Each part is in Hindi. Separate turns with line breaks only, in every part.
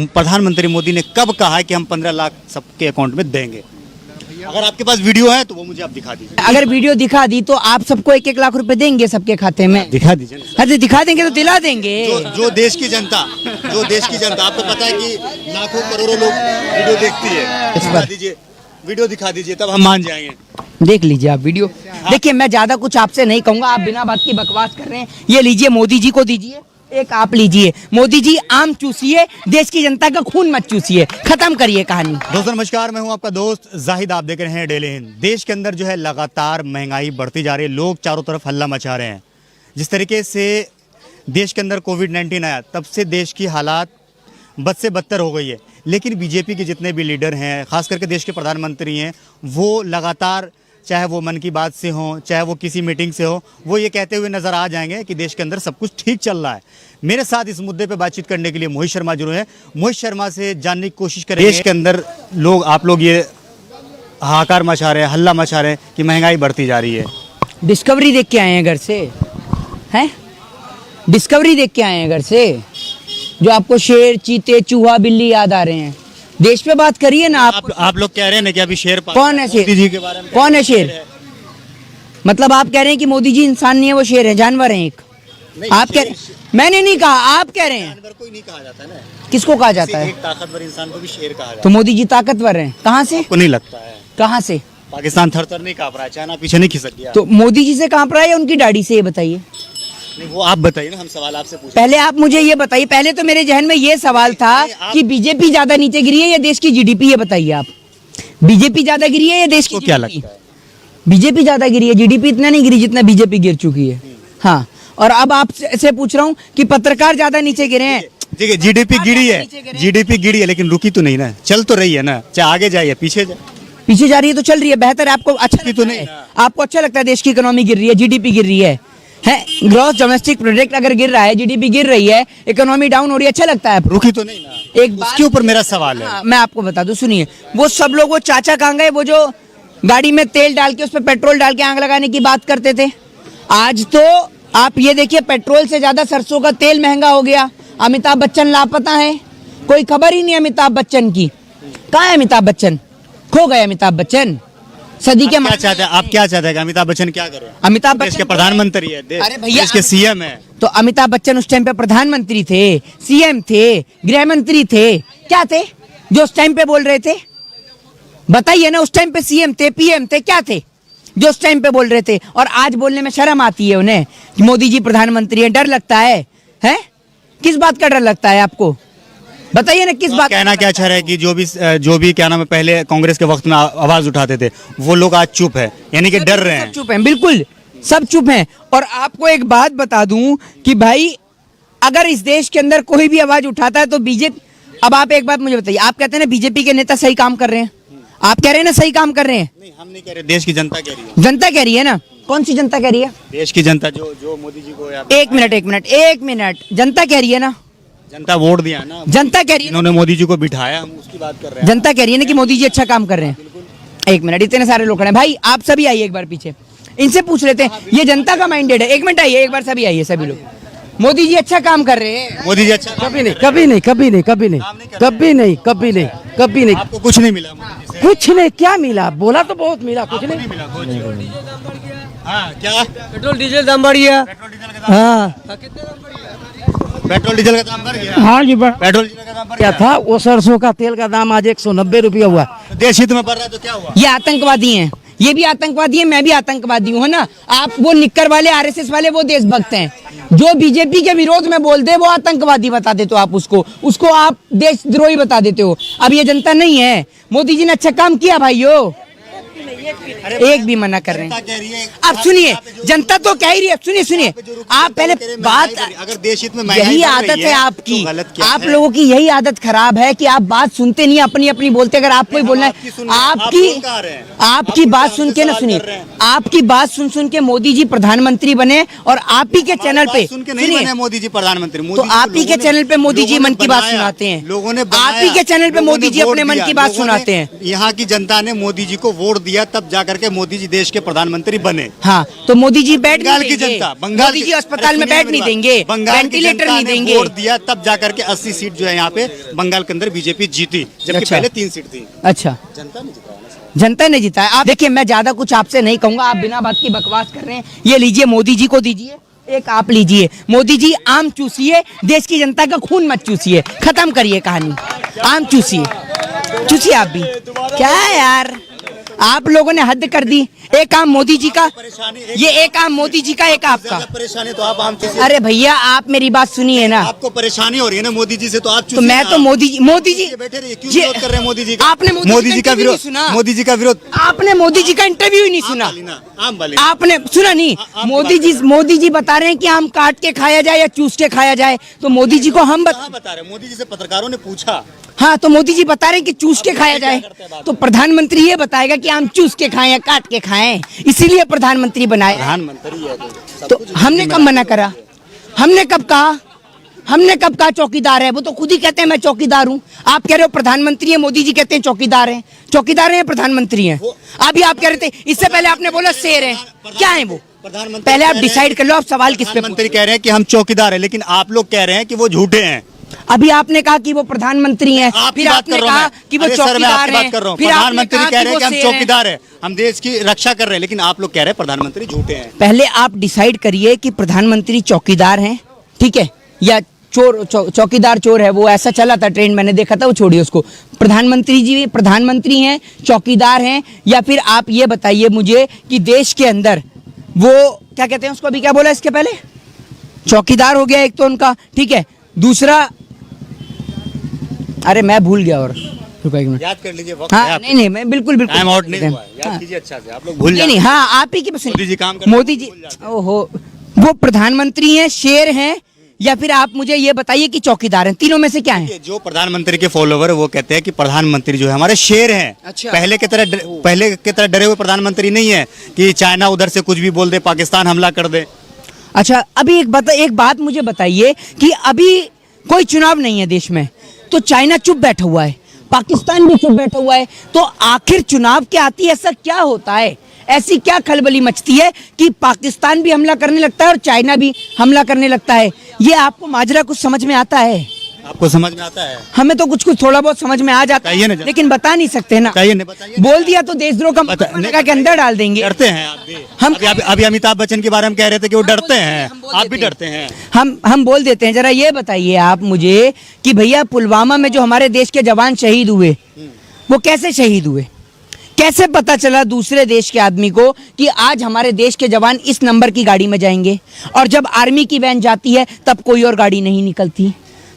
प्रधानमंत्री मोदी ने कब कहा है कि हम 15 लाख सबके अकाउंट में देंगे? अगर आपके पास वीडियो है तो वो मुझे आप दिखा दीजिए।
अगर वीडियो दिखा दी तो आप सबको 1-1 लाख रुपए देंगे सबके खाते में?
दिखा दीजिए ना।
हाँ तो दिखा देंगे तो दिला देंगे।
जो देश की जनता आपको पता है कि लाखों करोड़ों लोग वीडियो देखती है। दिखा दीजिए, वीडियो दिखा दीजिए, तब हम मान जाएंगे।
देख लीजिए आप वीडियो। देखिए मैं ज्यादा कुछ आपसे नहीं कहूंगा, आप बिना बात की बकवास कर रहे हैं। ये लीजिए, मोदी जी को दीजिए, एक आप लीजिए। मोदी जी आम चूसिए, देश की जनता का खून मत चूसिए, खत्म करिए कहानी।
दोस्तों नमस्कार, मैं हूं आपका दोस्त जाहिद, आप देख रहे हैं डेली हिंद। देश के अंदर जो है लगातार महंगाई बढ़ती जा रही है, लोग चारों तरफ हल्ला मचा रहे हैं। जिस तरीके से देश के अंदर कोविड-19 आया तब से देश की हालात बद से बदतर हो गई है। लेकिन बीजेपी के जितने भी लीडर हैं, खास करके देश के प्रधानमंत्री हैं, वो लगातार, चाहे वो मन की बात से हो, चाहे वो किसी मीटिंग से हो, वो ये कहते हुए नजर आ जाएंगे कि देश के अंदर सब कुछ ठीक चल रहा है। मेरे साथ इस मुद्दे पे बातचीत करने के लिए मोहित शर्मा जुड़े हैं। मोहित शर्मा से जानने की कोशिश करेंगे देश के अंदर आप लोग ये हाहाकार मचा रहे हैं, हल्ला मचा रहे हैं कि महंगाई बढ़ती जा रही है।
डिस्कवरी देख के आए हैं घर से, हैं? डिस्कवरी देख के आए हैं घर से, जो आपको शेर, चीते, चूहा, बिल्ली याद आ रहे हैं। देश पे बात करिए ना
आप लोग कह रहे हैं ना कि अभी शेर
कौन है? शेर
मोदी जी के बारे में
कौन है? शेर मतलब आप कह रहे हैं कि मोदी जी इंसान नहीं है, वो शेर है, जानवर है एक। आप कह रहे, मैंने नहीं कहा, आप कह रहे हैं।
जानवर कोई नहीं कहा जाता ना।
किसको कहा जाता है?
एक ताकतवर इंसान को भी शेर कहा जाता
तो मोदी जी ताकतवर हैं, कहाँ से?
है। नहीं लगता है।
कहाँ से?
पाकिस्तान थर-थर नहीं कांप रहा है, चाइना पीछे नहीं खिसक गया।
तो मोदी जी से कांप रहा है या उनकी दाढ़ी से, ये बताइए।
नहीं, वो आप बताइए ना, हम सवाल आपसे पूछ।
पहले आप मुझे ये बताइए, पहले तो मेरे जहन में ये सवाल था कि बीजेपी ज्यादा नीचे गिरी है या देश की जीडीपी, ये बताइए आप। बीजेपी ज्यादा गिरी है या देश की?
क्या लगता है?
बीजेपी ज्यादा गिरी है, जीडीपी इतना नहीं गिरी जितना बीजेपी गिर चुकी है। हाँ, और अब आपसे पूछ रहा हूँ कि पत्रकार ज्यादा नीचे गिरे हैं।
ठीक है, जीडीपी गिरी है लेकिन रुकी तो नहीं ना, चल तो रही है ना। चाहे आगे जाइए पीछे
पीछे जा रही है तो चल रही है, बेहतर है। आपको अच्छा
तो नहीं,
आपको अच्छा लगता है देश की इकोनॉमी गिर रही है, जीडीपी गिर रही है? ग्रॉस डोमेस्टिक प्रोडक्ट अगर गिर रहा है, जीडीपी गिर रही है, इकोनॉमी डाउन हो रही है, अच्छा लगता है?
रुकी तो नहीं ना।
एक
उसके ऊपर मेरा सवाल है।
हाँ, मैं आपको बता दूं, सुनिए। वो सब लोग, वो चाचा कहाँ गए, वो जो गाड़ी में तेल डाल के उस पर पेट्रोल डाल के आग लगाने की बात करते थे? आज तो आप ये देखिए, पेट्रोल से ज्यादा सरसों का तेल महंगा हो गया। अमिताभ बच्चन लापता है, कोई खबर ही नहीं अमिताभ बच्चन की। कहाँ है अमिताभ बच्चन? खो गए अमिताभ बच्चन। सदी के
क्या चाहते हैं आप? क्या चाहते हैं कि अमिताभ बच्चन क्या करें?
अमिताभ
देश के
बच्चन
प्रधानमंत्री है,
अरे भैया,
देश के सीएम है।
तो अमिताभ बच्चन उस टाइम पे प्रधानमंत्री थे, सीएम थे, गृह मंत्री थे, क्या थे जो उस टाइम पे बोल रहे थे? बताइए ना, उस टाइम पे सीएम थे, पीएम थे, क्या थे जो उस टाइम पे बोल रहे थे? और आज बोलने में शर्म आती है उन्हें कि मोदी जी प्रधानमंत्री है। डर लगता है? किस बात का डर लगता है आपको? बताइए ना, किस बात?
कहना क्या चाह रहा है कि जो भी क्या नाम है, पहले कांग्रेस के वक्त में आवाज उठाते थे, वो लोग आज चुप है, यानी कि डर रहे हैं।
चुप हैं, बिल्कुल सब चुप हैं। और आपको एक बात बता दूं कि भाई, अगर इस देश के अंदर कोई भी आवाज उठाता है तो बीजेपी। अब आप एक बात मुझे बताइए, आप कहते हैं ना बीजेपी के नेता सही काम कर रहे हैं, आप कह रहे हैं ना सही काम कर रहे हैं?
नहीं, हम नहीं कह रहे, देश की जनता कह रही है।
जनता कह रही है ना? कौन सी जनता कह रही है?
देश की जनता जो मोदी जी को
एक मिनट, जनता कह रही है ना?
जनता वोट दिया ना,
जनता कह रही है,
इन्होंने मोदी जी को बिठाया, हम उसकी बात कर रहे हैं।
जनता कह रही है ना कि मोदी जी अच्छा काम कर रहे हैं। एक मिनट, इतने सारे लोग खड़े हैं भाई, आप सभी आइए एक बार पीछे, इनसे पूछ लेते हैं, ये जनता का माइंडेड है। एक मिनट आइए, एक बार सभी आइए, सभी लोग। मोदी जी अच्छा काम कर रहे हैं?
मोदी जी अच्छा
कभी नहीं।
आपको कुछ नहीं मिला मोदी जी से?
कुछ नहीं, क्या मिला? बोला तो बहुत मिला, कुछ नहीं
मिला कुछ। हाँ, क्या?
पेट्रोल डीजल दाम बढ़ गया।
पेट्रोल डीजल का दाम,
हाँ
पेट्रोल डीजल का दाम बढ़ गया।
हाँ जी,
पेट्रोल डीजल का दाम बढ़
क्या
गया
था? वो सरसों का तेल का दाम आज 190 रुपया हुआ।
देश हित में बढ़ रहा है तो क्या हुआ?
ये आतंकवादी हैं, ये भी आतंकवादी है, मैं भी आतंकवादी हूँ, है ना? आप वो निक्कर वाले, आरएसएस वाले, वो देशभक्त हैं। जो बीजेपी के विरोध में बोलते हैं वो आतंकवादी बता देते हो आप, उसको आप देशद्रोही बता देते हो। अब ये जनता नहीं है, मोदी जी ने अच्छा काम किया भाइयों, एक भी मना कर रहे हैं। आप सुनिए, जनता तो कह ही रही है। सुनिए, आप पहले बात,
अगर देश हित में
यही आदत है आपकी, आप लोगों की यही आदत खराब है कि आप बात सुनते नहीं, अपनी अपनी बोलते। अगर आपको ही बोलना है, आपकी बात सुन के ना, सुनिए, आपकी बात सुन के मोदी जी प्रधानमंत्री बने, और आप ही के चैनल पे
सुन के नहीं बने मोदी जी प्रधानमंत्री।
तो आप ही के चैनल पे मोदी जी मन की बात सुनाते हैं,
लोगों ने,
आप ही के चैनल पे मोदी जी अपने मन की बात सुनाते हैं।
यहाँ की जनता ने मोदी जी को वोट दिया, तब जाकर के मोदी जी देश के प्रधानमंत्री बने।
हाँ, तो मोदी जी बैठ
बंगाल
नहीं
की
देंगे।
जनता, बंगाल
मोदी जी
की-
अस्पताल में
अरे
बैठ
सुनिए
नहीं
मेरी
देंगे,
बात। बंगाल की
वेंटिलेटर
जनता
नहीं
ने
देंगे।
वोट दिया, तब जाकर के 80 सीट जो है यहाँ पे बंगाल के अंदर बीजेपी जीती, जबकि
अच्छा।
पहले 3 सीट थी।
अच्छा,
जनता ने जिताया ना सर।
जनता ने जिताया। आप देखिए, मैं ज्यादा कुछ आपसे नहीं कहूंगा, आप बिना बात की बकवास कर रहे हैं। ये लीजिए, मोदी जी को दीजिए, एक आप लीजिए। मोदी जी आम चूसिए, देश की जनता का खून मत चूसिए, खत्म करिए कहानी। आम चूसिए, चूसिए आप भी। क्या है यार, आप लोगों ने हद कर दी। एक आम मोदी जी का, ये एक आम मोदी जी का, एक आपका।
ज्यादा परेशानी तो आप आम चूसिए।
अरे भैया, आप मेरी बात सुनिए ना।
आपको परेशानी हो रही है ना मोदी जी से, तो आप
तो
चूसिए
मैं
ना।
तो मोदी जी
बैठे रहिए, क्यों
ये-
विरोध कर रहे हैं मोदी जी का?
आपने मोदी जी का
विरोध,
इंटरव्यू नहीं सुना।
मोदी जी का विरोध।
आपने मोदी जी का इंटरव्यू ही नहीं सुना।
आम वाले।
आपने सुना नहीं?
आप
मोदी जी बता रहे हैं कि आम काट के खाया जाए या चूस के खाया जाए, तो मोदी जी को हम
कहाँ बता रहे हैं? मोदी जी से पत्रकारों ने पूछा।
हाँ, तो मोदी जी बता रहे हैं कि चूस के खाया जाए, तो प्रधानमंत्री ये बताएगा कि आम चूस के खाएं या काट के खाएं, इसीलिए प्रधानमंत्री बनाए।
प्रधानमंत्री है
तो हमने कब मना करा? हमने कब कहा? हमने कब कहा चौकीदार है? वो तो खुद ही कहते हैं मैं चौकीदार हूँ। आप कह रहे हो प्रधानमंत्री है, मोदी जी कहते हैं चौकीदार हैं। चौकीदार हैं या प्रधानमंत्री हैं? अभी आप कह रहे थे, इससे पहले आपने बोला शेर है। क्या है वो?
प्रधानमंत्री
पहले आप
कह रहे हैं
डिसाइड कर लो, आप सवाल किस पे पूछ-
प्रधानमंत्री कह रहे हैं कि हम चौकीदार हैं, लेकिन आप लोग कह रहे हैं कि वो झूठे हैं।
अभी आपने कहा कि वो प्रधानमंत्री हैं,
आपकी
फिर
बात
आपने
कर रहा हूं
कहा
मैं।
कि वो
अरे सर, मैं
चौकीदार
आपकी
हैं,
बात कर रहा हूं।
फिर आपने
प्रधानमंत्री
कहा
कह रहे हैं कि हम
वो शेर हैं।
चौकीदार हैं, हम देश की रक्षा कर रहे हैं, लेकिन आप लोग कह रहे हैं प्रधानमंत्री झूठे हैं।
पहले आप डिसाइड करिए कि प्रधानमंत्री चौकीदार हैं, ठीक है, या चोर चौकीदार चोर है। वो ऐसा चला था ट्रेंड, मैंने देखा था, वो छोड़िए उसको। प्रधानमंत्री जी प्रधानमंत्री हैं, चौकीदार हैं, या फिर आप ये बताइए मुझे कि देश के अंदर वो क्या कहते हैं उसको, अभी क्या बोला इसके पहले? चौकीदार हो गया एक तो उनका, ठीक है। दूसरा, अरे मैं भूल गया, और रुको एक मिनट।
याद कर लीजिए, वक्त
हाँ, नहीं नहीं, मैं बिल्कुल बिल्कुल
टाइम आउट नहीं हुआ है।
हाँ।
याद कीजिए अच्छा से, आप लोग भूल
नहीं
जाते
नहीं,
हैं।
हाँ, आप ही की
मोदी जी काम करते हैं,
मोदी जी,
भूल जाते हैं।
ओहो, वो प्रधानमंत्री हैं, शेर हैं, या फिर आप मुझे ये बताइए कि चौकीदार हैं? तीनों में से क्या है?
जो प्रधानमंत्री के फॉलोवर वो कहते हैं कि प्रधानमंत्री जो है हमारे शेर हैं।
अच्छा।
पहले की तरह डरे हुए प्रधानमंत्री नहीं है कि चाइना उधर से कुछ भी बोल दे, पाकिस्तान हमला कर दे।
अच्छा, अभी एक बात मुझे बताइए कि अभी कोई चुनाव नहीं है देश में, तो चाइना चुप बैठा हुआ है, पाकिस्तान भी चुप बैठा हुआ है, तो आखिर चुनाव के आती ऐसा क्या होता है? ऐसी क्या खलबली मचती है कि पाकिस्तान भी हमला करने लगता है और चाइना भी हमला करने लगता है? ये आपको माजरा कुछ समझ में आता है?
आपको समझ में आता है?
हमें तो कुछ कुछ थोड़ा बहुत समझ में आ जाता
बताइए ना
है,
जरा।
लेकिन बता नहीं सकते ना।
बताइए ना, बताइए।
बोल दिया तो देशद्रोह का मुकदमा के अंदर डाल देंगे।
डरते हैं आप भी।
हम-
अभी अमिताभ बच्चन के बारे में कह रहे थे कि वो डरते हैं,
हम बोल
आप भी
देते हैं।
डरते हैं।
हम बोल देते हैं। जरा ये बताइए आप मुझे कि भैया, पुलवामा में जो हमारे देश के जवान शहीद हुए, वो कैसे शहीद हुए? कैसे पता चला दूसरे देश के आदमी को कि आज हमारे देश के जवान इस नंबर की गाड़ी में जाएंगे, और जब आर्मी की वैन जाती है तब कोई और गाड़ी नहीं निकलती?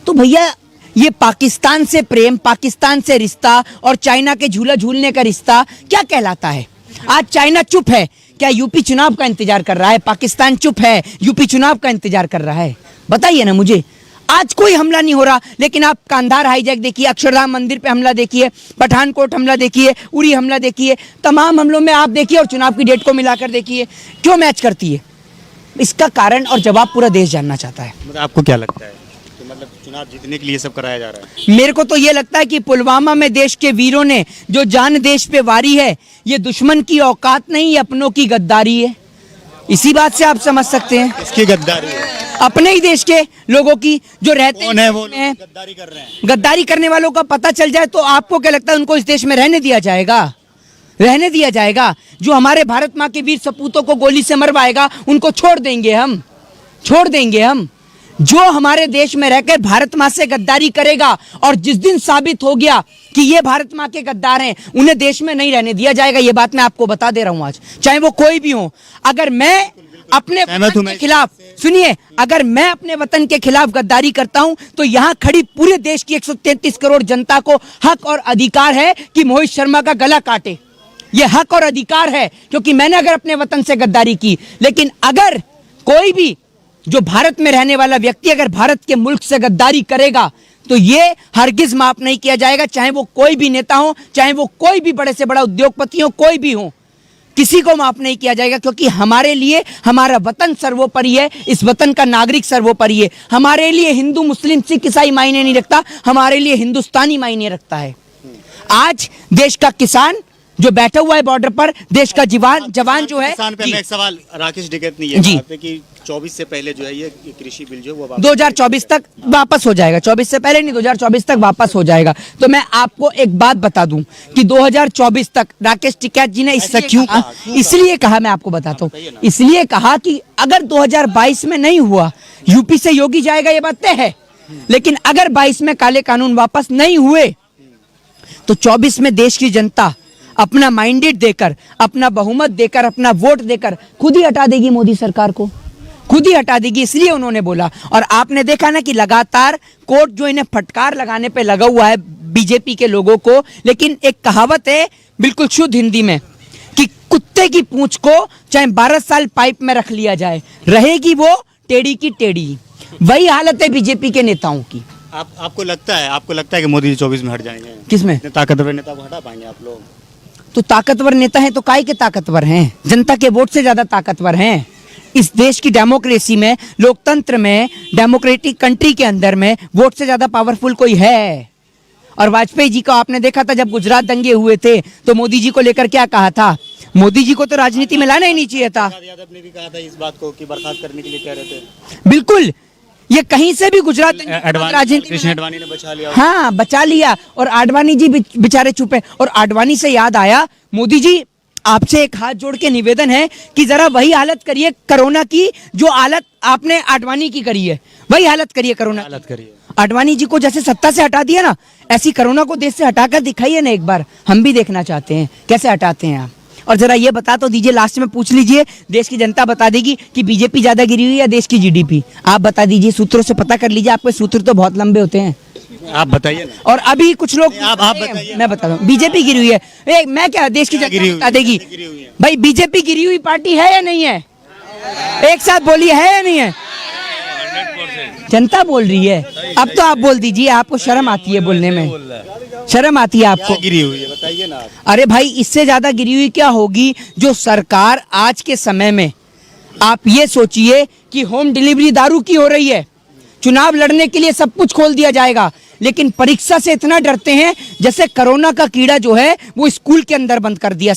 तो भैया, ये पाकिस्तान से प्रेम, पाकिस्तान से रिश्ता और चाइना के झूला झूलने का रिश्ता क्या कहलाता है? आज चाइना चुप है, क्या यूपी चुनाव का इंतजार कर रहा है? पाकिस्तान चुप है, यूपी चुनाव का इंतजार कर रहा है? बताइए ना मुझे। आज कोई हमला नहीं हो रहा, लेकिन आप कांधार हाईजैक देखिए, अक्षरधाम मंदिर पे हमला देखिए, पठानकोट हमला देखिए, उरी हमला देखिए, तमाम हमलों में आप देखिए, और चुनाव की डेट को मिलाकर देखिए, क्यों मैच करती है? इसका कारण और जवाब पूरा देश जानना चाहता है।
मतलब आपको क्या लगता है कि मतलब चुनाव जीतने के लिए सब कराया जा रहा है?
मेरे को तो ये लगता है कि पुलवामा में देश के वीरों ने जो जान देश पे वारी है, ये दुश्मन की औकात नहीं, ये अपनों की गद्दारी है। इसी बात से आप समझ सकते हैं,
इसकी गद्दारी है।
अपने ही देश के लोगों की जो रहते
कौन है वो
हैं,
लोग गद्दारी कर रहे हैं?
गद्दारी करने वालों का पता चल जाए तो आपको क्या लगता है उनको इस देश में रहने दिया जाएगा? रहने दिया जाएगा? जो हमारे भारत माँ के वीर सपूतों को गोली से मरवाएगा, उनको छोड़ देंगे हम? छोड़ देंगे हम? जो हमारे देश में रहकर भारत माँ से गद्दारी करेगा, और जिस दिन साबित हो गया कि ये भारत माँ के गद्दार हैं, उन्हें देश में नहीं रहने दिया जाएगा। ये बात मैं आपको बता दे रहा हूँ आज, चाहे वो कोई भी हो। अगर मैं अपने वतन के खिलाफ, सुनिए, अगर मैं अपने वतन के खिलाफ गद्दारी करता हूं, तो यहाँ खड़ी पूरे देश की 133 करोड़ जनता को हक और अधिकार है कि मोहित शर्मा का गला काटे। ये हक और अधिकार है, क्योंकि मैंने अगर अपने वतन से गद्दारी की। लेकिन अगर कोई भी जो भारत में रहने वाला व्यक्ति अगर भारत के मुल्क से गद्दारी करेगा, तो ये हरगिज माफ नहीं किया जाएगा, चाहे वो कोई भी नेता हो, चाहे वो कोई भी बड़े से बड़ा उद्योगपति हो, कोई भी हो, किसी को माफ नहीं किया जाएगा। क्योंकि हमारे लिए हमारा वतन सर्वोपरि है, इस वतन का नागरिक सर्वोपरि है। हमारे लिए हिंदू, मुस्लिम, सिख, ईसाई मायने नहीं रखता, हमारे लिए हिंदुस्तानी मायने रखता है। आज देश का किसान जो बैठा हुआ है बॉर्डर पर, देश का जवान जो है।
किसान पे
जी।
मैं एक सवाल राकेश टिकैत ने ये
जी।
कहा था कि 24 से पहले जो है ये कृषि बिल जो है वो वापस
2024 तक वापस हो जाएगा, 24 से पहले नहीं, 2024 तक वापस हो जाएगा। तो मैं आपको एक बात बता दूं कि 2024 तक राकेश टिकैत जी ने
ऐसा क्यों कहा?
इसलिए कहा, मैं आपको बताता हूँ, इसलिए कहा कि अगर 2022 में नहीं हुआ, यूपी से योगी जाएगा ये बात तय है, लेकिन अगर 22 में काले कानून वापस नहीं हुए तो 24 में देश की जनता अपना माइंडेड देकर, अपना बहुमत देकर, अपना वोट देकर खुद ही हटा देगी मोदी सरकार को, खुद ही हटा देगी। इसलिए उन्होंने बोला। और आपने देखा ना कि लगातार कोर्ट जो इन्हें फटकार लगाने पे लगा हुआ है बीजेपी के लोगों को। लेकिन एक कहावत है बिल्कुल शुद्ध हिंदी में कि कुत्ते की पूंछ को चाहे 12 साल पाइप में रख लिया जाए, रहेगी वो टेढ़ी की टेढ़ी। वही हालत है बीजेपी के नेताओं की।
आपको लगता है कि मोदी जी 24 में हट जाएंगे?
किसमें?
इतने ताकतवर नेता को हटा पाएंगे आप लोग?
तो ताकतवर नेता हैं तो काहे के ताकतवर हैं? जनता के वोट से ज्यादा ताकतवर हैं। इस देश की डेमोक्रेसी में, लोकतंत्र में, डेमोक्रेटिक कंट्री के अंदर में वोट से ज्यादा पावरफुल कोई है? और वाजपेयी जी को आपने देखा था जब गुजरात दंगे हुए थे तो मोदी जी को लेकर क्या कहा था? मोदी जी को तो राजनीति में लाना ही नहीं चाहिए था।
यादव ने भी कहा था इस बात को कि बर्खास्त करने के लिए कह रहे थे।
बिल्कुल, ये कहीं से भी गुजरात राजनीति
कृष्ण आडवाणी ने बचा लिया।
हाँ, बचा लिया। और आडवाणी जी बेचारे चुप है। और आडवाणी से याद आया, मोदी जी आपसे एक हाथ जोड़ के निवेदन है कि जरा वही हालत करिए कोरोना की जो हालत आपने आडवाणी की करी है, वही हालत करिए कोरोना की।
हालत करिए।
आडवाणी जी को जैसे सत्ता से हटा दिया ना, ऐसी कोरोना को देश से हटाकर दिखाइए ना एक बार। हम भी देखना चाहते हैं कैसे हटाते हैं आप। और जरा ये बता तो दीजिए, लास्ट में पूछ लीजिए, देश की जनता बता देगी कि बीजेपी ज्यादा गिरी हुई है या देश की जीडीपी। आप बता दीजिए, सूत्रों से पता कर लीजिए, आपके सूत्र तो बहुत लंबे होते हैं।
आप बताइए ना।
और अभी कुछ लोग
आप बताइए।
मैं बता दूं, बीजेपी गिरी हुई है। मैं क्या, देश की जनता बता देगी भाई बीजेपी गिरी हुई पार्टी है या नहीं है? एक साथ बोलिए, है या नहीं है? जनता बोल रही है। अब तो आप बोल दीजिए, आपको शर्म आती है बोलने में, शर्म आती है आपको?
गिरी हुई है बताइए ना आप।
अरे भाई, इससे ज्यादा गिरी हुई क्या होगी? जो सरकार आज के समय में, आप ये सोचिए कि होम डिलीवरी दारू की हो रही है, चुनाव लड़ने के लिए सब कुछ खोल दिया जाएगा, लेकिन परीक्षा से इतना डरते हैं जैसे कोरोना का कीड़ा जो है वो स्कूल के अंदर बंद कर दिया।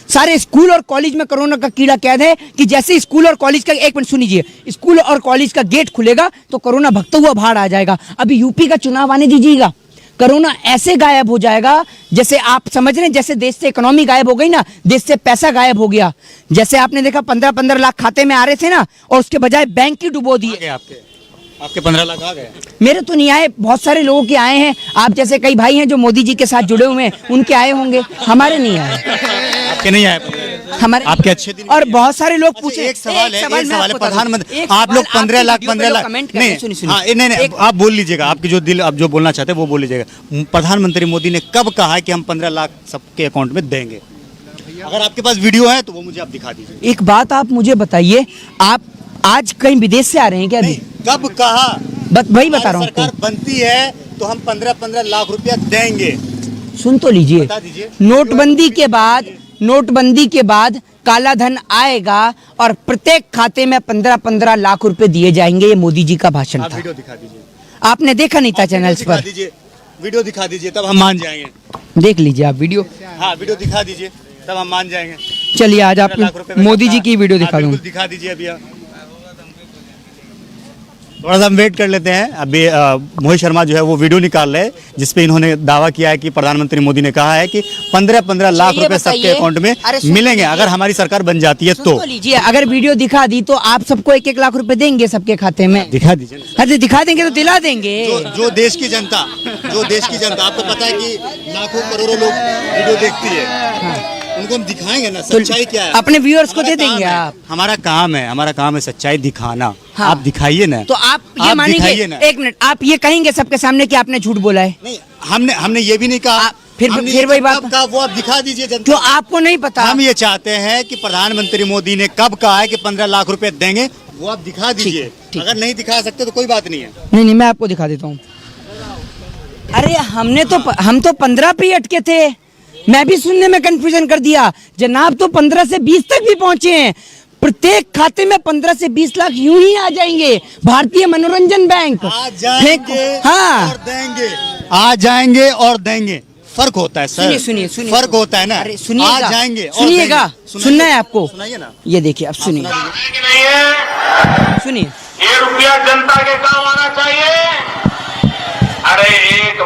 सारे स्कूल और कॉलेज में कोरोना का कीड़ा कैद है कि जैसे स्कूल और कॉलेज का, एक मिनट सुनिए, स्कूल और कॉलेज का गेट खुलेगा तो कोरोना भगता हुआ बाहर आ जाएगा। अभी यूपी का चुनाव आने दीजिएगा, कोरोना ऐसे गायब हो जाएगा जैसे आप समझ रहे हैं, जैसे देश से इकोनॉमी गायब हो गई ना, देश से पैसा गायब हो गया। जैसे आपने देखा 15-15 लाख खाते में आ रहे थे ना, और उसके बजाय बैंक ही डुबो दिए।
आपके 15 लाख आ गए?
मेरे तो नहीं आए, बहुत सारे लोगों के आए हैं। आप जैसे कई भाई हैं जो मोदी जी के साथ जुड़े हुए हैं, उनके आए होंगे, हमारे नहीं आए।
आपके नहीं आए?
हमारे
आपके अच्छे दिन।
और बहुत सारे लोग पूछे।
एक सवाल है प्रधानमंत्री, आप लोग 15 लाख नहीं, आप बोल लीजिएगा, आपकी जो दिल, आप जो बोलना चाहते हैं वो बोल लीजिएगा। प्रधानमंत्री मोदी ने कब कहा कि हम 15 लाख सबके अकाउंट में देंगे? अगर आपके पास वीडियो है तो वो मुझे आप दिखा दीजिए।
एक बात आप मुझे बताइए, आप आज कहीं विदेश से आ रहे हैं क्या? अभी
कब कहा?
वही बता रहा हूँ।
सरकार बनती है तो हम 15-15 लाख रुपया देंगे।
सुन तो लीजिए,
बता दीजिए।
नोटबंदी के बाद काला धन आएगा और प्रत्येक खाते में 15-15 लाख रुपए दिए जाएंगे। ये मोदी जी का भाषण
आप
था।
वीडियो दिखा दीजिए।
आपने देखा नहीं था चैनल्स पर?
वीडियो दिखा दीजिए तब हम मान जाएंगे।
देख लीजिए आप वीडियो।
हाँ, वीडियो दिखा दीजिए तब हम मान जाएंगे।
चलिए आज आप मोदी जी की वीडियो दिखा दूँ।
दिखा दीजिए अभी। थोड़ा सा हम वेट कर लेते हैं। अभी मोहित शर्मा जो है वो वीडियो निकाल रहे हैं जिसपे इन्होंने दावा किया है कि प्रधानमंत्री मोदी ने कहा है कि 15-15 लाख रुपए सबके अकाउंट में मिलेंगे अगर हमारी सरकार बन जाती है तो।
लीजिए, अगर वीडियो दिखा दी तो आप सबको 1-1 लाख रुपए देंगे सबके खाते में।
दिखा दीजिए।
अरे दिखा देंगे तो दिला देंगे।
जो देश की जनता आपको पता है कि लाखों करोड़ों लोग वीडियो देखती है, उनको हम दिखाएंगे ना सच्चाई क्या है।
अपने व्यूअर्स को दे देंगे आप।
हमारा काम है सच्चाई दिखाना।
हाँ।
आप दिखाइए ना।
तो आप ये मानेंगे? एक मिनट, आप ये कहेंगे सबके सामने कि आपने झूठ बोला है?
नहीं, हमने ये भी नहीं कहा।
फिर वही बात
कहा, वो आप दिखा दीजिए जनता।
जो आपको नहीं पता।
हम ये चाहते हैं कि प्रधानमंत्री मोदी ने कब कहा है कि 15 लाख रुपए देंगे, वो आप दिखा दीजिए। अगर नहीं दिखा सकते तो कोई बात नहीं है।
नहीं, मैं आपको दिखा देता हूँ। अरे हम तो 15 पे अटके थे। मैं भी सुनने में कंफ्यूजन कर दिया। जनाब तो 15 से 20 तक भी पहुंचे हैं। प्रत्येक खाते में 15 से 20 लाख यूं ही आ जाएंगे। भारतीय मनोरंजन बैंक
आ जाएंगे
हाँ
और देंगे, आ जाएंगे और देंगे। फर्क होता है सर।
सुनिए सुनिए सुनिए,
फर्क होता है ना।
अरे सुनिएगा,
आज जाएंगे और
सुनिएगा,
देंगे।
सुनना है आपको,
सुनाइए ना।
ये देखिए अब सुनिए,
कि नहीं है
सुनिए।
ये रुपया जनता के काम आना चाहिए। अरे एक
एक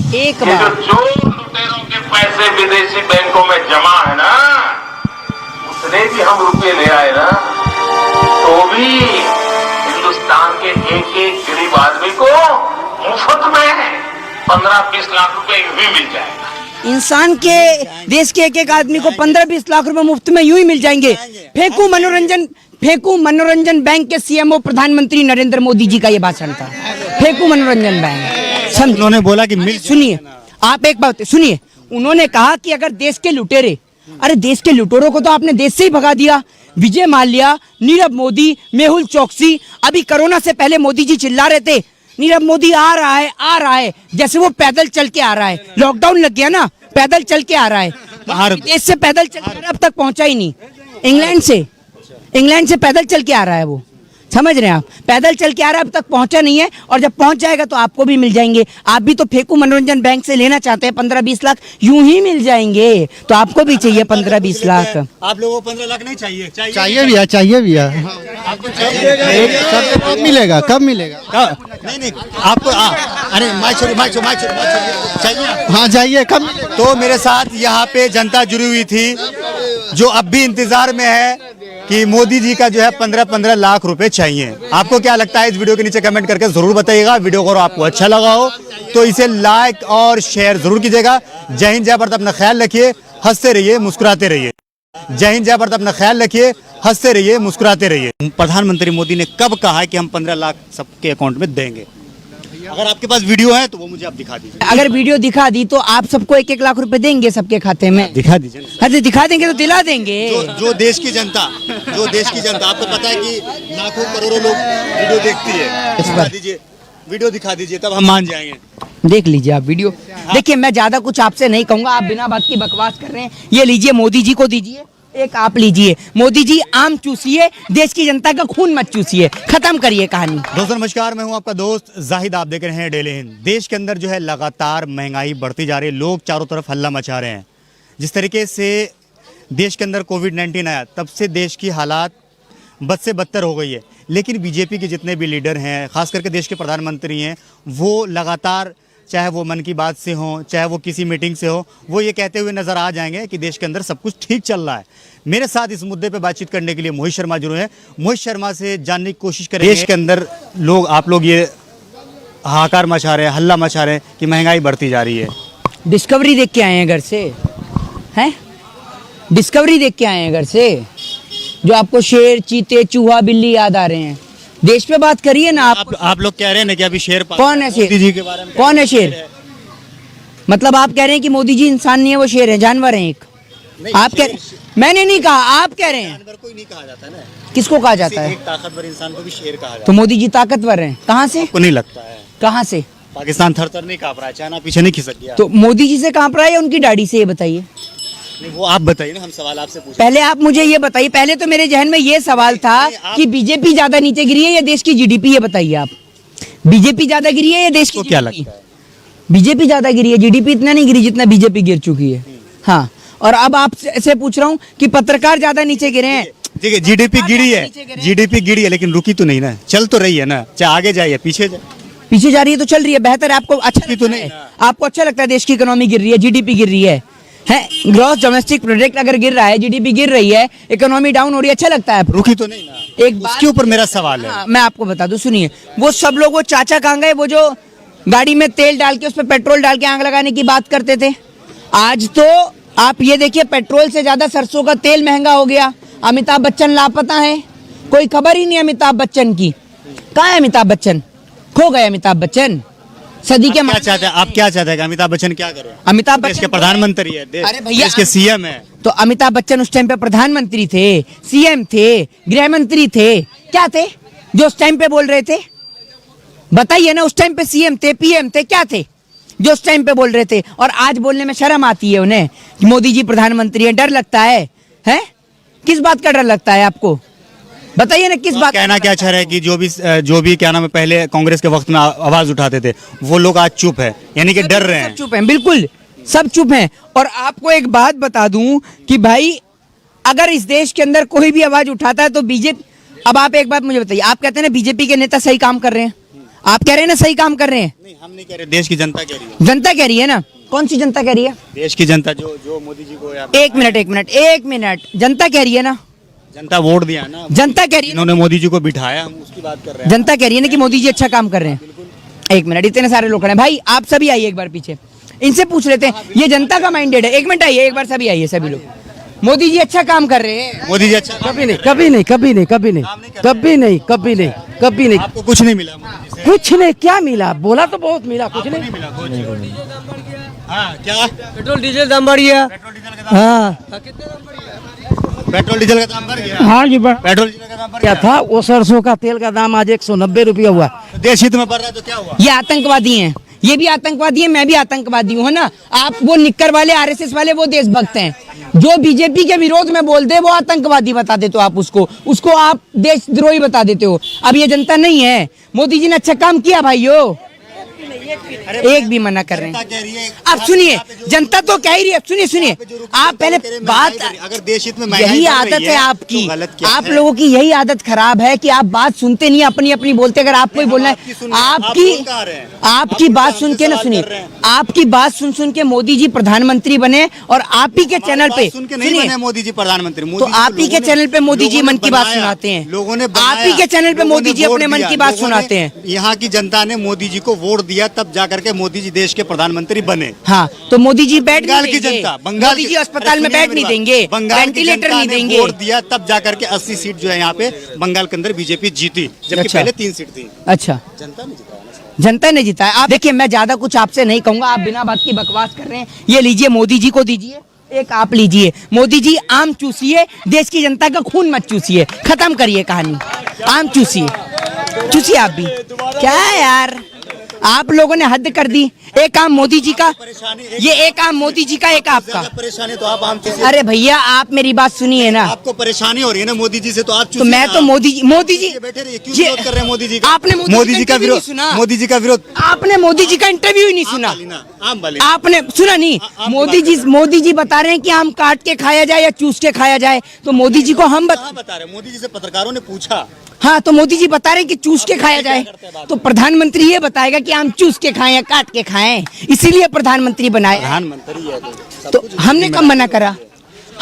ये जो
बार
चोर लुटेरों के पैसे विदेशी बैंकों में जमा है ना, उतने भी हम रुपये ले आए ना, तो भी हिंदुस्तान के एक एक गरीब आदमी को मुफ्त में 15-20 लाख रुपए यूं ही मिल जाएगा।
इंसान के देश के एक एक आदमी को 15-20 लाख रुपए मुफ्त में यूं ही मिल जाएंगे। फेंकू मनोरंजन बैंक के सीएमओ प्रधानमंत्री नरेंद्र मोदी जी का ये भाषण था। फेंकू मनोरंजन बैंक, समझ।
उन्होंने बोला कि मिल
सुनिए, आप एक बात सुनिए, उन्होंने कहा कि अगर देश के लुटेरे, अरे देश के लुटेरों को तो आपने देश से ही भगा दिया। विजय माल्या, नीरव मोदी, मेहुल चोकसी, अभी कोरोना से पहले मोदी जी चिल्ला रहे थे नीरव मोदी आ रहा है, आ रहा है, जैसे वो पैदल चल के आ रहा है। लॉकडाउन लग गया ना, पैदल चल के आ रहा है। विदेश से पैदल चल के आ रहा है, अब तक पहुंचा ही नहीं। इंग्लैंड से पैदल चल के आ रहा है वो, समझ रहे हैं आप, पैदल चल के आ रहा है, अब तक पहुंचा नहीं है। और जब पहुंच जाएगा तो आपको भी मिल जाएंगे। आप भी तो फेंकू मनोरंजन बैंक से लेना चाहते हैं, 15-20 लाख यूं ही मिल जाएंगे। तो आपको भी चाहिए 15-20 लाख।
आप लोगों को 15 लाख नहीं चाहिए?
चाहिए भैया कब मिलेगा
नहीं आपको अरे चाहिए।
हाँ चाहिए कब मिलेगा?
तो मेरे साथ यहाँ पे जनता जुड़ी हुई थी जो अब भी इंतजार में है कि मोदी जी का जो है 15-15 लाख रुपए चाहिए। आपको क्या लगता है? इस वीडियो के नीचे कमेंट करके जरूर बताइएगा। वीडियो को आपको अच्छा लगा हो तो इसे लाइक और शेयर जरूर कीजिएगा। जय हिंद, जय भारत, अपना ख्याल रखिए, हंसते रहिए, मुस्कुराते रहिए। जय हिंद, जय भारत, अपना ख्याल रखिए, हंसते रहिए, मुस्कुराते रहिए। प्रधानमंत्री मोदी ने कब कहा है कि हम 15 लाख सबके अकाउंट में देंगे? अगर आपके पास वीडियो है तो वो मुझे आप दिखा दीजिए।
अगर वीडियो दिखा दी तो आप सबको 1-1 लाख रुपए देंगे सबके खाते में।
दिखा दीजिए ना।
हाँ, दिखा देंगे तो दिला देंगे।
जो देश की जनता आपको पता है कि लाखों करोड़ों लोग वीडियो देखती है। दिखा दीजिए, वीडियो दिखा दीजिए, तब हम मान जाएंगे।
देख लीजिए आप वीडियो। देखिए, मैं ज्यादा कुछ आपसे नहीं कहूंगा, आप बिना बात की बकवास कर रहे हैं। ये लीजिए, मोदी जी को दीजिए, एक आप लीजिए। मोदी जी आम चूसिए, देश की जनता का खून मत चूसिए, खत्म करिए कहानी।
दोस्तों नमस्कार, मैं हूं आपका दोस्त जाहिद, आप देख रहे हैं डेली हिंद। देश के अंदर जो है लगातार महंगाई बढ़ती जा रही है, लोग चारों तरफ हल्ला मचा रहे हैं। जिस तरीके से देश के अंदर कोविड-19 आया तब से देश की हालात बद से बदतर हो गई है। लेकिन बीजेपी के जितने भी लीडर हैं, खास करके देश के प्रधानमंत्री हैं, वो लगातार, चाहे वो मन की बात से हो, चाहे वो किसी मीटिंग से हो, वो ये कहते हुए नजर आ जाएंगे कि देश के अंदर सब कुछ ठीक चल रहा है। मेरे साथ इस मुद्दे पे बातचीत करने के लिए मोहित शर्मा जुड़े हैं। मोहित शर्मा से जानने की कोशिश करेंगे देश के अंदर आप लोग ये हाहाकार मचा रहे हैं, हल्ला मचा रहे हैं कि महंगाई बढ़ती जा रही है।
डिस्कवरी देख के आए हैं घर से, हैं? डिस्कवरी देख के आए हैं घर से, जो आपको शेर, चीते, चूहा, बिल्ली याद आ रहे हैं। देश पे बात करिए ना
आप लोग कह रहे हैं ना कि अभी शेर
कौन है शेर?
मोदी जी के बारे में
कौन है शेर? मतलब आप कह रहे हैं कि मोदी जी इंसान नहीं है, वो शेर है, जानवर है एक। आप कह मैंने नहीं कहा, आप कह रहे हैं।
जानवर कोई नहीं कहा जाता ना,
किसको कहा जाता है?
एक ताकतवर इंसान को भी शेर कहा जाता
तो मोदी जी ताकतवर हैं, कहाँ से?
को नहीं लगता है?
कहाँ से?
पाकिस्तान थर-थर नहीं कांप रहा है, चाइना पीछे नहीं खिसक गया।
तो मोदी जी से कांप रहा है या उनकी दाढ़ी से, ये बताइए।
नहीं, वो आप बताइए ना, हम सवाल आपसे पूछ।
पहले आप मुझे ये बताइए, पहले तो मेरे जहन में ये सवाल था कि बीजेपी ज्यादा नीचे गिरी है या देश की जीडीपी, ये बताइए आप। बीजेपी ज्यादा गिरी है या देश की?
क्या लगता है?
बीजेपी ज्यादा गिरी है, जीडीपी इतना नहीं गिरी जितना बीजेपी गिर चुकी है। हाँ, और अब आप से पूछ रहा हूँ कि पत्रकार ज्यादा नीचे गिरे हैं।
ठीक है, जीडीपी गिरी है लेकिन रुकी तो नहीं ना, चल तो रही है ना। चाहे आगे जाइए पीछे
पीछे जा रही है तो चल रही है, बेहतर है। आपको अच्छा
तो नहीं,
आपको अच्छा लगता है देश की इकोनॉमी गिर रही है, जीडीपी गिर रही है? ग्रॉस डोमेस्टिक प्रोडक्ट अगर गिर रहा है, जीडीपी गिर रही है, इकोनॉमी डाउन हो रही है, अच्छा लगता है?
रुकी तो नहीं ना।
एक बात
उसके ऊपर मेरा सवाल है।
मैं आपको बता दूं, सुनिए। वो सब लोग, वो चाचा कहाँ गए, वो जो गाड़ी में तेल डाल के उस पर पेट्रोल डाल के आग लगाने की बात करते थे? आज तो आप ये देखिए, पेट्रोल से ज्यादा सरसों का तेल महंगा हो गया। अमिताभ बच्चन लापता है, कोई खबर ही नहीं अमिताभ बच्चन की। कहाँ है अमिताभ बच्चन? खो गए अमिताभ बच्चन। सदी के
क्या चाहते हैं आप? क्या चाहते हैं कि अमिताभ बच्चन क्या करें?
अमिताभ
देश के
बच्चन
प्रधानमंत्री है,
अरे भैया,
देश के सीएम है।
तो अमिताभ बच्चन उस टाइम पे प्रधानमंत्री थे, सीएम थे, गृह मंत्री थे, क्या थे जो उस टाइम पे बोल रहे थे? बताइए ना, उस टाइम पे सीएम थे, पीएम थे, क्या थे जो उस टाइम पे बोल रहे थे? और आज बोलने में शर्म आती है उन्हें कि मोदी जी प्रधानमंत्री है। डर लगता है? किस बात का डर लगता है आपको? बताइए ना किस बात
कहना क्या चाह रहे हैं कि जो भी क्या नाम है पहले कांग्रेस के वक्त में आवाज उठाते थे वो लोग आज चुप है, यानी कि डर रहे
सब
हैं।
चुप हैं, बिल्कुल सब चुप हैं। और आपको एक बात बता दूं कि भाई अगर इस देश के अंदर कोई भी आवाज उठाता है तो बीजेपी, अब आप एक बात मुझे बताइए, आप कहते हैं ना बीजेपी के नेता सही काम कर रहे हैं, आप कह रहे हैं ना सही काम कर रहे हैं,
नहीं हम नहीं कह रहे, देश की जनता कह रही है।
जनता कह रही है ना, कौन सी जनता कह रही है?
देश की जनता जो मोदी जी को
एक मिनट, जनता कह रही है ना,
जनता वोट दिया ना,
जनता कह रही है ना,
इन्होंने मोदी जी को बिठाया, हम उसकी बात कर रहे हैं।
जनता कह रही है ना कि मोदी जी अच्छा काम कर रहे हैं। एक मिनट, इतने सारे लोग खड़े हैं भाई, आप सभी आइए एक बार पीछे, इनसे पूछ लेते हैं, ये जनता का माइंडेड है। एक मिनट आइए, एक बार सभी आइए, सभी लोग, मोदी जी अच्छा काम कर रहे हैं।
मोदी जी अच्छा
कभी नहीं कभी नहीं कभी नहीं कभी नहीं कभी नहीं कभी नहीं कभी नहीं
आपको कुछ नहीं मिला मोदी जी से?
कुछ नहीं, क्या मिला? बोला तो बहुत मिला, कुछ नहीं।
मिला कुछ? हाँ क्या?
पेट्रोल डीजल दाम बढ़ गया। हाँ
पेट्रोल डीजल का दाम बढ़ गया?
हाँ जी,
पेट्रोल डीजल का दाम बढ़
क्या
गया?
था वो सरसों का तेल का दाम आज 190 रुपया हुआ।
देश हित में बढ़ रहा है तो क्या हुआ?
ये आतंकवादी हैं, ये भी आतंकवादी है, मैं भी आतंकवादी हूँ, है ना। आप वो निक्कर वाले आरएसएस वाले वो देशभक्त हैं, जो बीजेपी के विरोध में बोलते हैं वो आतंकवादी बता देते हो आप, उसको आप देशद्रोही बता देते हो। अब ये जनता नहीं है, मोदी जी ने अच्छा काम किया भाइयों, एक भी मना कर रहे
जनता
हैं।
कह रही है।
अब सुनिए, जनता तो कह ही रही है, सुनिए आप पहले बात,
अगर देश हित में महंगाई
यही
बढ़
आदत
रही
है आपकी,
तो गलत क्या
आप
है?
लोगों की यही आदत खराब है कि आप बात सुनते नहीं, अपनी अपनी बोलते। अगर आपको ही बोलना
आपकी
है,
सुन रहे हैं, आप बोल कहाँ रहे हैं?
आपकी बात सुन के ना,
सवाल
सुनिए,
कर रहे हैं।
आपकी बात सुन के मोदी जी प्रधानमंत्री बने और आप ही के चैनल पे,
सुन के नहीं
सुनिए,
बने मोदी जी प्रधानमंत्री।
तो
मोदी जी को
आप ही के
लोगों ने-
चैनल पे मोदी जी
लोगों ने
मन की बात
बनाया,
सुनाते हैं,
लोगों ने
आप ही के चैनल पे मोदी जी अपने मन की बात सुनाते हैं।
यहाँ की जनता ने मोदी जी को वोट दिया, तब जाकर के मोदी जी देश के प्रधानमंत्री बने।
हाँ, तो मोदी जी बैठ
बंगाल
नहीं
की
देंगे,
जनता, बंगाल
मोदी
की-
जी अस्पताल में
अरे
बैठ
सुनिए
नहीं
मेरी
देंगे,
बात। बंगाल की
वेंटिलेटर
जनता
नहीं
ने
देंगे।
वोट दिया, तब जाकर के 80 सीट जो है यहाँ पे बंगाल के अंदर बीजेपी जीती, जबकि
अच्छा।
पहले 3 सीट थी।
अच्छा,
जनता ने जिताया ना साहब।
जनता ने जिताया। आप देखिए, मैं ज्यादा कुछ आपसे नहीं कहूंगा, आप बिना बात की बकवास कर रहे हैं। ये लीजिए, मोदी जी को दीजिए, एक आप लीजिए। मोदी जी आम चूसिए, देश की जनता का खून मत चूसिए, खत्म करिए कहानी, आम चूसिए आप भी। क्या है यार, आप लोगों ने हद कर दी। एक काम मोदी जी का, ये एक काम मोदी जी का, एक आपका।
परेशानी तो आप आम चीज़-
अरे भैया, आप मेरी बात सुनिए ना।
आपको परेशानी हो रही है ना मोदी जी से, तो आप
तो मैं तो मोदी जी
बैठे रहिए, क्यों विरोध कर रहे हैं मोदी जी का?
आपने
मोदी जी का
इंटरव्यू
विरोध
नहीं सुना।
मोदी जी का विरोध
आपने मोदी जी का इंटरव्यू ही नहीं सुना।
आम वाली
आपने सुना नहीं?
आपकी
मोदी जी बता रहे हैं कि आम काट के खाया जाए या चूस के खाया जाए, तो मोदी जी को हम
कहाँ बता रहे? मोदी जी से पत्रकारों ने पूछा,
हाँ, तो मोदी जी बता रहे हैं कि चूस के खाया जाए, तो प्रधानमंत्री ये बताएगा कि आम चूस के खाएं या काट के खाएं, इसीलिए प्रधानमंत्री बनाए।
प्रधानमंत्री है
तो हमने कब मना करा?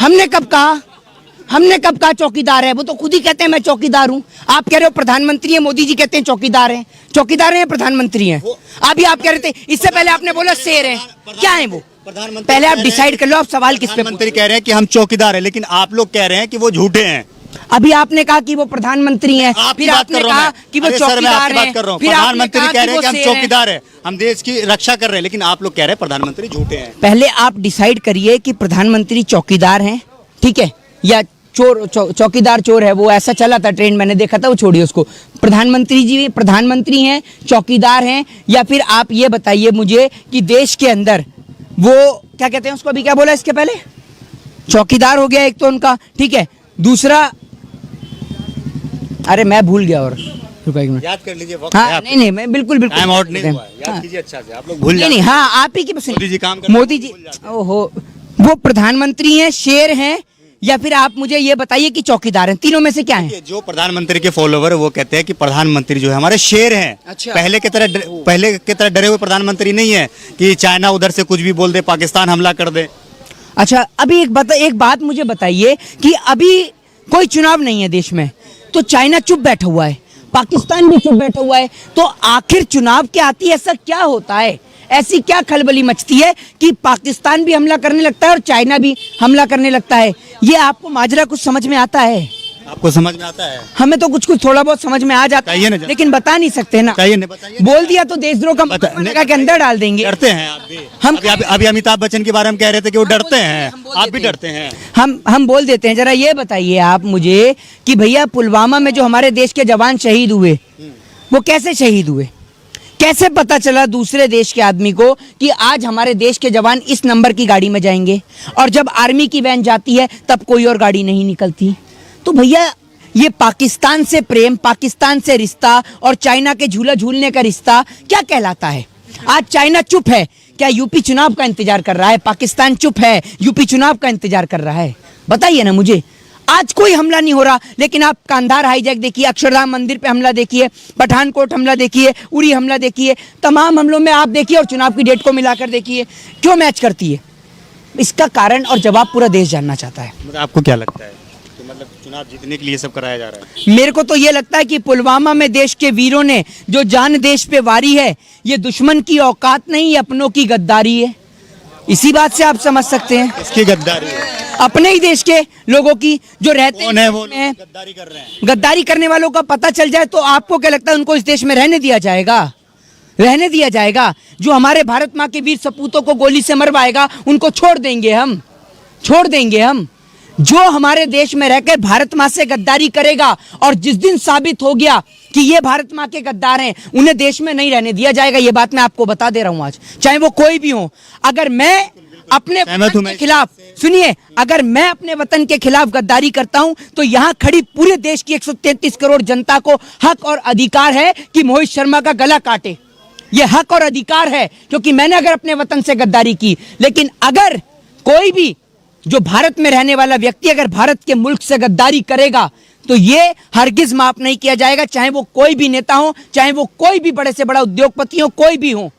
हमने कब कहा? चौकीदार है? वो तो खुद ही कहते हैं मैं चौकीदार हूँ। आप कह रहे हो प्रधानमंत्री है, मोदी जी कहते हैं चौकीदार हैं। चौकीदार हैं या प्रधानमंत्री हैं? अभी आप कह रहे थे, इससे पहले आपने बोला शेर हैं। क्या है वो?
प्रधानमंत्री
पहले आप
कह रहे हैं
डिसाइड कर लो, आप सवाल किस पे?
प्रधानमंत्री कह रहे हैं कि हम चौकीदार हैं, लेकिन आप लोग कह रहे हैं कि वो झूठे हैं।
अभी आपने कहा कि वो प्रधानमंत्री हैं,
आपकी
फिर
बात
आपने
कर रहा हूं
कहा
मैं।
कि वो
अरे सर, मैं
चौकीदार
आपकी
हैं,
बात कर रहा हूं।
फिर आपने
प्रधानमंत्री
कहा
कह रहे हैं कि हम
वो शेर हैं।
चौकीदार हैं, हम देश की रक्षा कर रहे हैं, लेकिन आप लोग कह रहे हैं प्रधानमंत्री झूठे हैं।
पहले आप डिसाइड करिए कि प्रधानमंत्री चौकीदार हैं, ठीक है, या चौकीदार चोर है। वो ऐसा चला था ट्रेंड, मैंने देखा था, वो छोड़िए उसको। प्रधानमंत्री जी प्रधानमंत्री हैं, चौकीदार हैं, या फिर आप ये बताइए मुझे कि देश के अंदर वो क्या कहते हैं उसको, अभी क्या बोला इसके पहले? चौकीदार हो गया एक तो उनका, ठीक है। दूसरा, अरे मैं भूल गया, और रुको एक मिनट।
याद कर लीजिए, वक्त
हाँ, नहीं, मैं बिल्कुल
टाइम आउट नहीं हुआ है।
हाँ।
याद कीजिए अच्छा से, आप लोग भूल
नहीं
जाते
नहीं, हाँ, आप ही की
मोदी जी काम कर रहे हैं,
मोदी जी,
भूल जाते
ओहो, वो प्रधानमंत्री हैं, शेर हैं, या फिर आप मुझे ये बताइए कि चौकीदार हैं? तीनों में से क्या है?
हैं। जो प्रधानमंत्री के फॉलोवर है वो कहते हैं कि प्रधानमंत्री जो है हमारे शेर हैं।
अच्छा।
पहले की तरह डरे हुए प्रधानमंत्री नहीं है कि चाइना उधर से कुछ भी बोल दे, पाकिस्तान हमला कर दे।
अच्छा, अभी एक बात मुझे बताइए कि अभी कोई चुनाव नहीं है देश में, तो चाइना चुप बैठा हुआ है, पाकिस्तान भी चुप बैठा हुआ है, तो आखिर चुनाव के आती ऐसा क्या होता है? ऐसी क्या खलबली मचती है कि पाकिस्तान भी हमला करने लगता है और चाइना भी हमला करने लगता है? ये आपको माजरा कुछ समझ में आता है?
आपको समझ में आता है?
हमें तो कुछ थोड़ा बहुत समझ में आ जाता
बताइए ना
है,
जरा।
लेकिन बता नहीं सकते ना।
बताइए ना, बताइए।
बोल दिया तो देशद्रोह का मुकदमा लगा के अंदर डाल देंगे।
डरते हैं आप भी?
हम-
अभी अमिताभ बच्चन के बारे में कह रहे थे कि वो डरते हैं,
हम बोल
आप भी
देते हैं।
डरते हैं।
हम बोल देते हैं। जरा ये बताइए आप मुझे कि भैया, पुलवामा में जो हमारे देश के जवान शहीद हुए, वो कैसे शहीद हुए? कैसे पता चला दूसरे देश के आदमी को कि आज हमारे देश के जवान इस नंबर की गाड़ी में जाएंगे, और जब आर्मी की वैन जाती है तब कोई और गाड़ी नहीं निकलती? तो भैया, ये पाकिस्तान से प्रेम, पाकिस्तान से रिश्ता और चाइना के झूला झूलने का रिश्ता क्या कहलाता है? आज चाइना चुप है, क्या यूपी चुनाव का इंतजार कर रहा है? पाकिस्तान चुप है, यूपी चुनाव का इंतजार कर रहा है? बताइए ना मुझे। आज कोई हमला नहीं हो रहा, लेकिन आप कांधार हाईजैक देखिए, अक्षरधाम मंदिर पे हमला देखिए, पठानकोट हमला देखिए, उरी हमला देखिए, तमाम हमलों में आप देखिए और चुनाव की डेट को मिलाकर देखिए, क्यों मैच करती है? इसका कारण और जवाब पूरा देश जानना चाहता है।
मतलब आपको क्या लगता है कि मतलब चुनाव जीतने के लिए सब कराया जा रहा है?
मेरे को तो ये लगता है कि पुलवामा में देश के वीरों ने जो जान देश पे वारी है, ये दुश्मन की औकात नहीं, ये अपनों की गद्दारी है। इसी बात से आप समझ सकते हैं।
इसकी गद्दारी है?
अपने ही देश के लोगों की जो रहते
कौन है वो लोग
हैं,
गद्दारी कर रहे हैं?
गद्दारी करने वालों का पता चल जाए तो आपको क्या लगता है उनको इस देश में रहने दिया जाएगा? रहने दिया जाएगा? जो हमारे भारत माँ के वीर सपूतों को गोली से मरवाएगा उनको छोड़ देंगे हम? छोड़ देंगे हम? जो हमारे देश में रहकर भारत माँ से गद्दारी करेगा और जिस दिन साबित हो गया कि ये भारत माँ के गद्दार हैं, उन्हें देश में नहीं रहने दिया जाएगा। ये बात मैं आपको बता दे रहा हूँ आज, चाहे वो कोई भी हो। अगर मैं अपने वतन के खिलाफ, सुनिए, अगर मैं अपने वतन के खिलाफ गद्दारी करता हूं तो यहां खड़ी पूरे देश की 133 करोड़ जनता को हक और अधिकार है कि मोहित शर्मा का गला काटे। ये हक और अधिकार है, क्योंकि मैंने अगर अपने वतन से गद्दारी की। लेकिन अगर कोई भी जो भारत में रहने वाला व्यक्ति अगर भारत के मुल्क से गद्दारी करेगा तो ये हरगिज माफ नहीं किया जाएगा, चाहे वो कोई भी नेता हो, चाहे वो कोई भी बड़े से बड़ा उद्योगपति हो, कोई भी हो,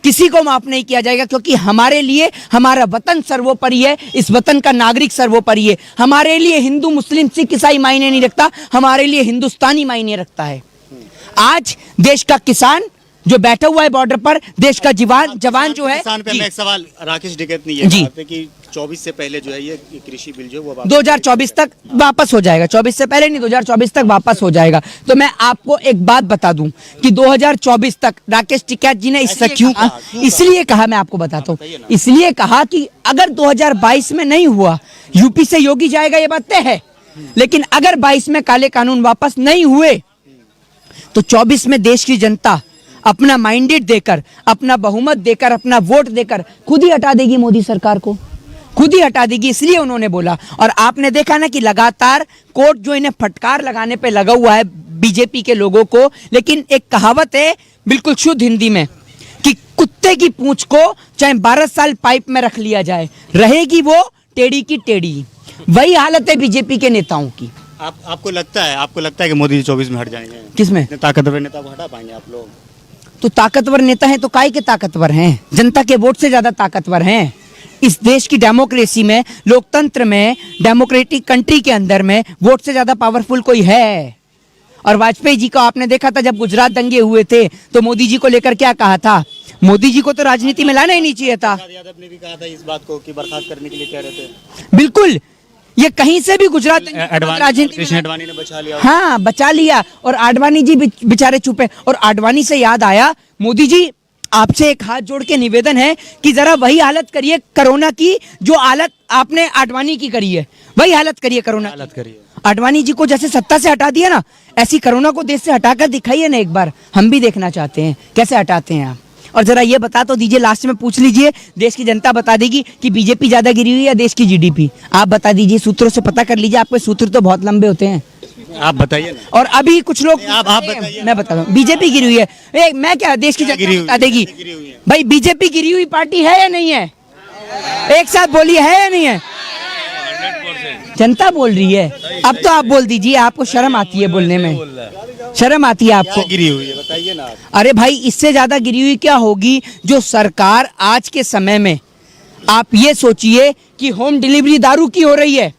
किसी को माफ नहीं किया जाएगा। क्योंकि हमारे लिए हमारा वतन सर्वोपरि है, इस वतन का नागरिक सर्वोपरि है। हमारे लिए हिंदू मुस्लिम सिख ईसाई मायने नहीं रखता, हमारे लिए हिंदुस्तानी मायने रखता है। आज देश का किसान जो बैठा हुआ है बॉर्डर पर, देश का जवान जो है।
किसान पे
जी।
मैं एक सवाल, राकेश टिकैत ने ये
जी।
कहा था कि 24 से पहले जो है ये कृषि बिल जो है वो
2024 तक वापस हो जाएगा। 24 से पहले नहीं, 2024 तक वापस हो जाएगा। तो मैं आपको एक बात बता दूं कि 2024 तक राकेश टिकैत जी ने इससे क्यों कहा? इसलिए कहा, मैं आपको बताता हूँ, इसलिए कहा कि अगर 2022 में नहीं हुआ, यूपी से योगी जाएगा ये बात तय है, लेकिन अगर 22 में काले कानून वापस नहीं हुए तो 24 में देश की जनता अपना माइंडेड देकर, अपना बहुमत देकर, अपना वोट देकर खुद ही हटा देगी मोदी सरकार को, खुद ही हटा देगी। इसलिए उन्होंने बोला। और आपने देखा ना कि लगातार कोर्ट जो इन्हें फटकार लगाने पे लगा हुआ है बीजेपी के लोगों को। लेकिन एक कहावत है बिल्कुल शुद्ध हिंदी में कि कुत्ते की पूंछ को चाहे 12 साल पाइप में रख लिया जाए, रहेगी वो टेढ़ी की टेढ़ी। वही हालत है बीजेपी के नेताओं की।
आपको लगता है कि मोदी जी 24 में हट जाएंगे?
किसमें?
ताकतवर नेता को हटा पाएंगे आप लोग?
तो ताकतवर नेता हैं तो काहे के ताकतवर हैं? जनता के वोट से ज्यादा ताकतवर हैं। इस देश की डेमोक्रेसी में, लोकतंत्र में, डेमोक्रेटिक कंट्री के अंदर में वोट से ज्यादा पावरफुल कोई है? और वाजपेयी जी को आपने देखा था जब गुजरात दंगे हुए थे तो मोदी जी को लेकर क्या कहा था? मोदी जी को तो राजनीति में लाना ही नहीं चाहिए था।
यादव ने भी कहा था इस बात को कि बर्खास्त करने के लिए कह रहे थे।
बिल्कुल, ये कहीं से भी गुजरात राजनीति
कृष्ण आडवाणी ने बचा लिया।
हाँ, बचा लिया। और आडवाणी जी बेचारे चुपे। और आडवाणी से याद आया, मोदी जी आपसे एक हाथ जोड़ के निवेदन है कि जरा वही हालत करिए कोरोना की जो हालत आपने आडवाणी की करी है, वही हालत करिए कोरोना
हालत करिए।
आडवाणी जी को जैसे सत्ता से हटा दिया ना, ऐसी कोरोना को देश से हटाकर दिखाइए ना एक बार, हम भी देखना चाहते हैं कैसे हटाते हैं आप। और जरा ये बता तो दीजिए, लास्ट में पूछ लीजिए, देश की जनता बता देगी कि बीजेपी ज्यादा गिरी हुई है या देश की जीडीपी। आप बता दीजिए, सूत्रों से पता कर लीजिए, आपके सूत्र तो बहुत लंबे होते हैं।
आप बताइए ना।
और अभी कुछ लोग
आप बताइए।
मैं बताता हूँ, बीजेपी गिरी हुई है। मैं क्या, देश की जनता बता देगी भाई बीजेपी गिरी हुई पार्टी है या नहीं है? एक साथ बोलिए, है या नहीं है? जनता बोल रही है। अब तो आप बोल दीजिए, आपको शर्म आती है बोलने में, शर्म आती है आपको?
गिरी हुई है बताइए ना आप।
अरे भाई, इससे ज्यादा गिरी हुई क्या होगी? जो सरकार आज के समय में, आप ये सोचिए कि होम डिलीवरी दारू की हो रही है,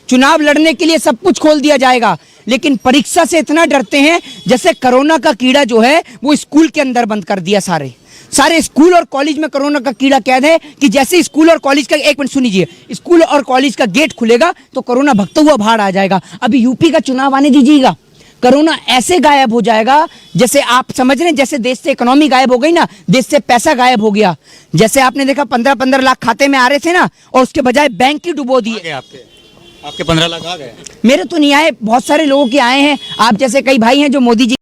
चुनाव लड़ने के लिए सब कुछ खोल दिया जाएगा, लेकिन परीक्षा से इतना डरते हैं जैसे कोरोना का कीड़ा जो है वो स्कूल के अंदर बंद कर दिया। सारे स्कूल और कॉलेज में कोरोना का कीड़ा कैद है कि जैसे स्कूल और कॉलेज का, एक मिनट सुनिए, स्कूल और कॉलेज का गेट खुलेगा तो कोरोना भगता हुआ बाहर आ जाएगा। अभी यूपी का चुनाव आने दीजिएगा, कोरोना ऐसे गायब हो जाएगा जैसे आप समझ रहे हैं, जैसे देश से इकोनॉमी गायब हो गई ना, देश से पैसा गायब हो गया। जैसे आपने देखा 15-15 लाख खाते में आ रहे थे ना, और उसके बजाय बैंक ही डुबो दिए।
आपके 15 लाख आ गए?
मेरे तो नहीं आए, बहुत सारे लोगों के आए हैं। आप जैसे कई भाई हैं जो मोदी जी